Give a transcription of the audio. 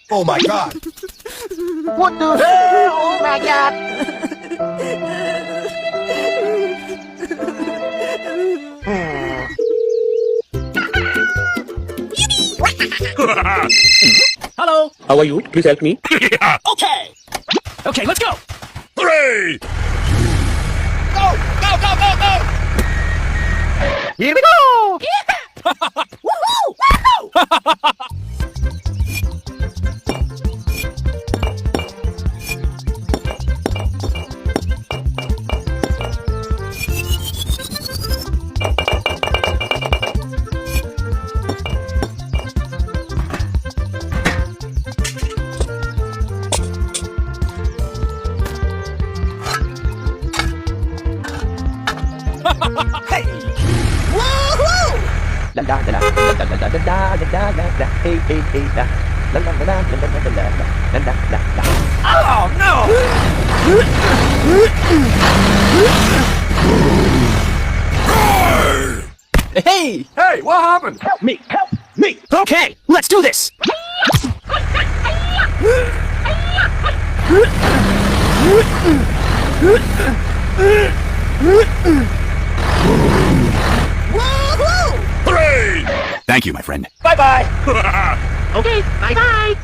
Oh my god! What the hell? Oh my god! Hello. How are you? Please help me. Okay. Okay, let's go. Hooray! Go, go, go, go, go. Here we go! Woohoo! Woohoo! Hey! Woohoo! La la la la la la la la la la la la hey hey hey la la la la la la la la la la la la. Oh no! Hey! Hey, what happened? Help me! Help me! Okay, let's do this! Woohoo! Hooray! Thank you, my friend. Bye-bye! Okay, bye bye!